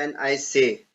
can I say?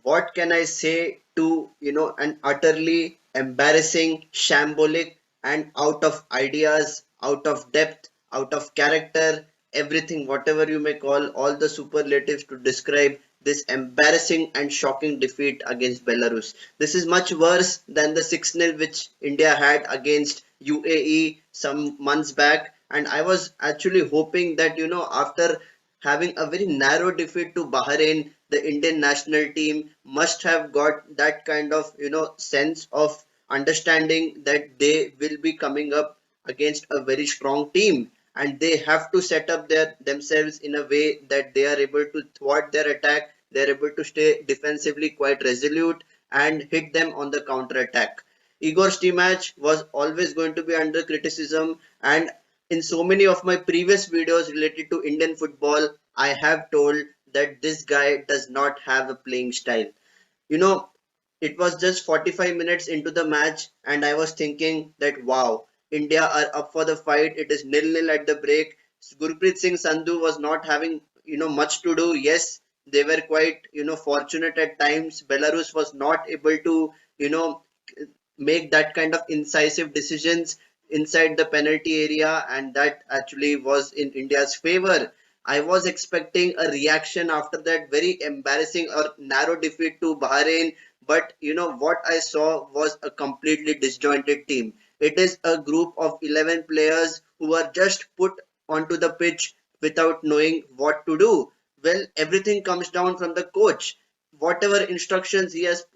What can I say to, an utterly embarrassing, shambolic, and out of ideas, out of depth, out of character, everything, whatever you may call, all the superlatives to describe this embarrassing and shocking defeat against Belarus. This is much worse than the 6-0 which India had against UAE some months back. And I was actually hoping that, after having a very narrow defeat to Bahrain, the Indian national team must have got that kind of sense of understanding that they will be coming up against a very strong team and they have to set up themselves in a way that they are able to thwart their attack, they are able to stay defensively quite resolute and hit them on the counter attack. Igor Stimac was always going to be under criticism, and in so many of my previous videos related to Indian football, I have told that this guy does not have a playing style. You know, it was just 45 minutes into the match, and I was thinking that wow, India are up for the fight. It is nil-nil at the break. Gurpreet Singh Sandhu was not having much to do. Yes, they were quite fortunate at times. Belarus was not able to you know make that kind of incisive decisions inside the penalty area, and that actually was in India's favor. I was expecting a reaction after that very embarrassing or narrow defeat to Bahrain, but what I saw was a completely disjointed team. It is a group of 11 players who are just put onto the pitch without knowing what to do. Well, everything comes down from the coach. Whatever instructions he has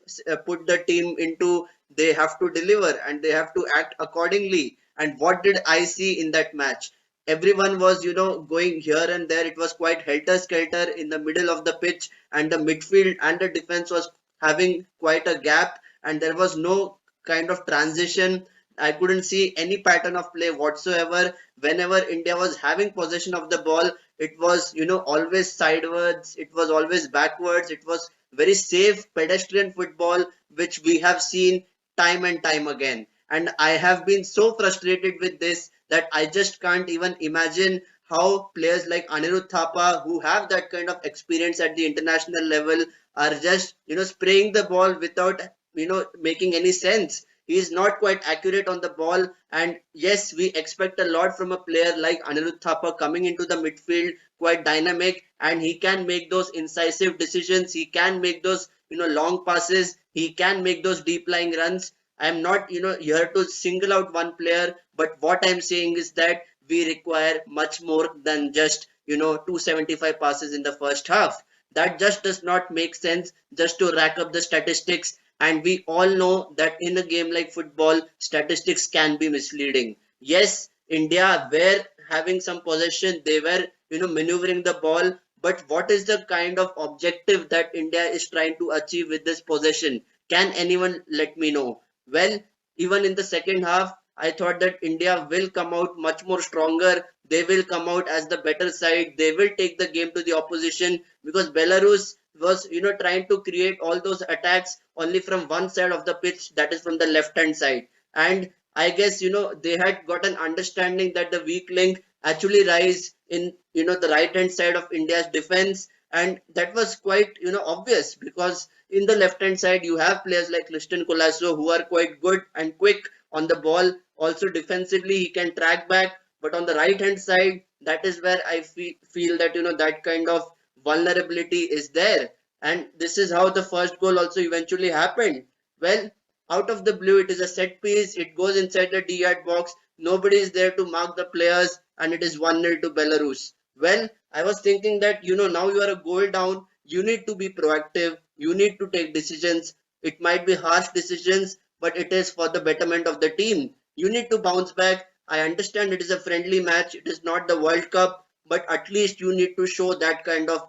put the team into, they have to deliver and they have to act accordingly. And what did I see in that match? Everyone was going here and there. It was quite helter skelter in the middle of the pitch, and the midfield and the defense was having quite a gap, and there was no kind of transition. I couldn't see any pattern of play whatsoever. Whenever India was having possession of the ball, it was always sideways, it was always backwards, it was very safe pedestrian football which we have seen time and time again. And I have been so frustrated with this that I just can't even imagine how players like Anirudh Thapa, who have that kind of experience at the international level, are just spraying the ball without making any sense. He is not quite accurate on the ball, and yes, we expect a lot from a player like Anirudh Thapa coming into the midfield, quite dynamic, and he can make those incisive decisions. He can make those long passes. He can make those deep lying runs. I'm not here to single out one player, but what I'm saying is that we require much more than just 275 passes in the first half. That just does not make sense just to rack up the statistics, and we all know that in a game like football, statistics can be misleading. Yes, India were having some possession, they were maneuvering the ball, but what is the kind of objective that India is trying to achieve with this possession? Can anyone let me know? Well, even in the second half, I thought that India will come out much more stronger. They will come out as the better side. They will take the game to the opposition, because Belarus was trying to create all those attacks only from one side of the pitch, that is from the left hand side. And I guess they had got an understanding that the weak link actually lies in the right hand side of India's defense, and that was quite obvious, because in the left hand side you have players like Christian Colasso who are quite good and quick on the ball. Also defensively he can track back, but on the right hand side, that is where I feel that that kind of vulnerability is there. And this is how the first goal also eventually happened. Well, out of the blue, it is a set piece, it goes inside the D-yard box, nobody is there to mark the players, and it is 1-0 to Belarus. Well, I was thinking that now you are a goal down, you need to be proactive, you need to take decisions. It might be harsh decisions, but it is for the betterment of the team. You need to bounce back. I understand it is a friendly match, it is not the World Cup, but at least you need to show that kind of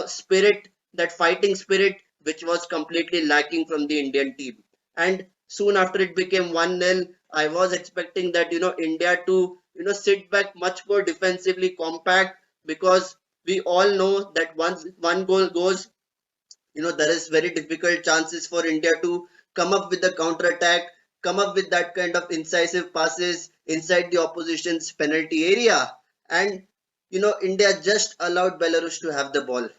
spirit, that fighting spirit which was completely lacking from the Indian team. And soon after it became 1-0, I was expecting that India to sit back much more defensively compact, because we all know that once one goal goes, there is very difficult chances for India to come up with the counter attack, come up with that kind of incisive passes inside the opposition's penalty area. And India just allowed Belarus to have the ball.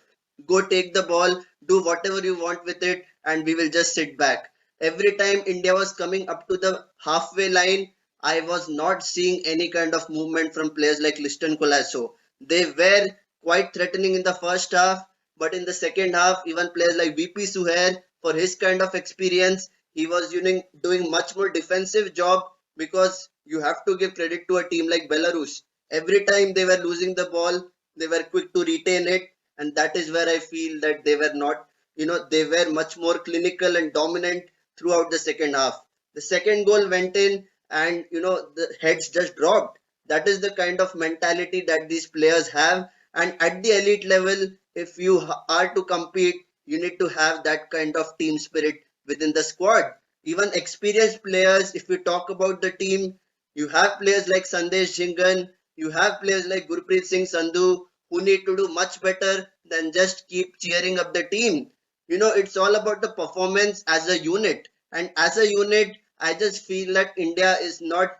go take the ball, do whatever you want with it, and we will just sit back. Every time India was coming up to the halfway line, I was not seeing any kind of movement from players like Liston Colasso. They were quite threatening in the first half, but in the second half, even players like VP Suhair, for his kind of experience, he was doing much more defensive job, because you have to give credit to a team like Belarus. Every time they were losing the ball, they were quick to retain it, and that is where I feel that they were not, they were much more clinical and dominant throughout the second half. The second goal went in, and the heads just dropped. That is the kind of mentality that these players have, and at the elite level, if you are to compete, you need to have that kind of team spirit within the squad. Even experienced players, if we talk about the team, you have players like Sandesh Jhingan, you have players like Gurpreet Singh Sandhu, who need to do much better than just keep cheering up the team. It's all about the performance as a unit. And as a unit, I just feel that India is not,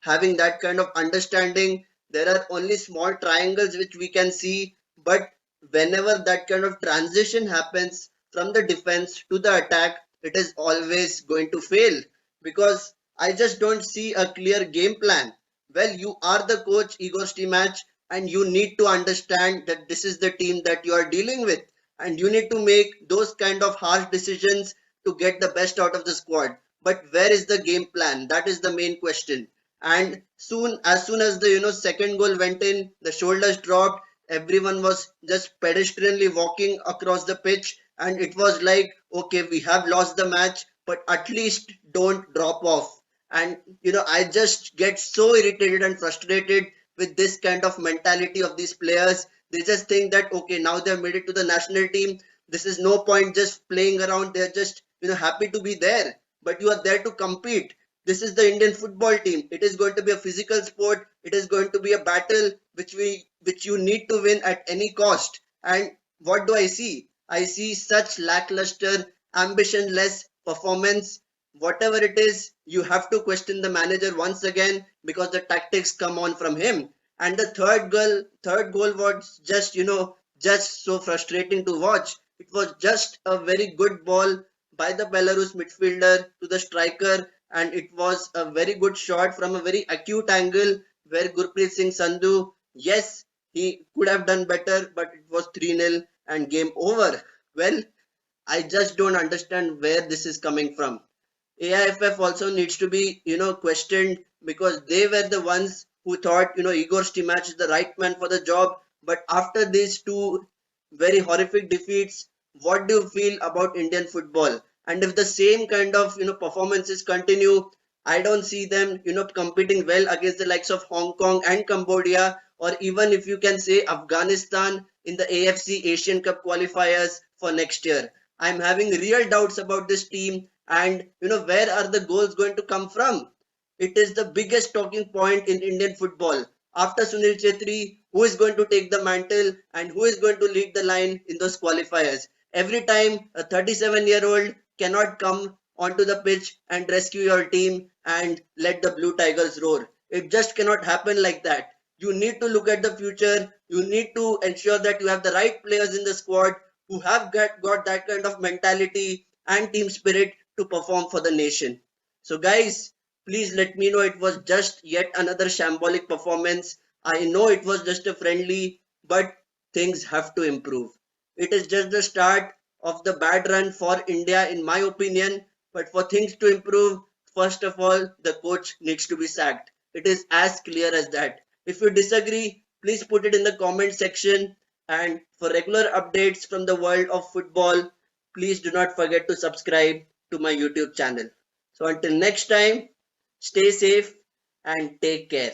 having that kind of understanding. There are only small triangles which we can see, but whenever that kind of transition happens from the defense to the attack, it is always going to fail, because I just don't see a clear game plan. Well, you are the coach, Igor Stimac, and you need to understand that this is the team that you are dealing with, and you need to make those kind of harsh decisions to get the best out of the squad. But where is the game plan? That is the main question. And as soon as the second goal went in, the shoulders dropped. Everyone was just pedestrianly walking across the pitch, and it was like, okay, we have lost the match, but at least don't drop off. And I just get so irritated and frustrated with this kind of mentality of these players. They just think that, okay, now they've made it to the national team, this is no point just playing around. They're just happy to be there, but you are there to compete. This is the Indian football team. It is going to be a physical sport. It is going to be a battle which you need to win at any cost. And what do I see? I see such lackluster, ambitionless performance. Whatever it is, you have to question the manager once again, because the tactics come on from him. And the third goal was just just so frustrating to watch. It was just a very good ball by the Belarus midfielder to the striker, and it was a very good shot from a very acute angle where Gurpreet Singh Sandhu, yes, he could have done better, but it was 3-0 and game over. Well, I just don't understand where this is coming from. AIFF also needs to be, questioned, because they were the ones who thought, Igor Stimac is the right man for the job. But after these two very horrific defeats, what do you feel about Indian football? And if the same kind of, performances continue, I don't see them, competing well against the likes of Hong Kong and Cambodia, or even if you can say Afghanistan in the AFC Asian Cup qualifiers for next year. I'm having real doubts about this team, and where are the goals going to come from? It is the biggest talking point in Indian football. After Sunil Chetri, who is going to take the mantle and who is going to lead the line in those qualifiers? Every time a 37-year-old cannot come onto the pitch and rescue your team and let the Blue Tigers roar. It just cannot happen like that. You need to look at the future. You need to ensure that you have the right players in the squad who have got that kind of mentality and team spirit to perform for the nation. So guys, please let me know, it was just yet another shambolic performance. I know it was just a friendly, but things have to improve. It is just the start of the bad run for India, in my opinion. But for things to improve, first of all, the coach needs to be sacked. It is as clear as that. If you disagree, please put it in the comment section. And for regular updates from the world of football, please do not forget to subscribe to my YouTube channel. So until next time, stay safe and take care.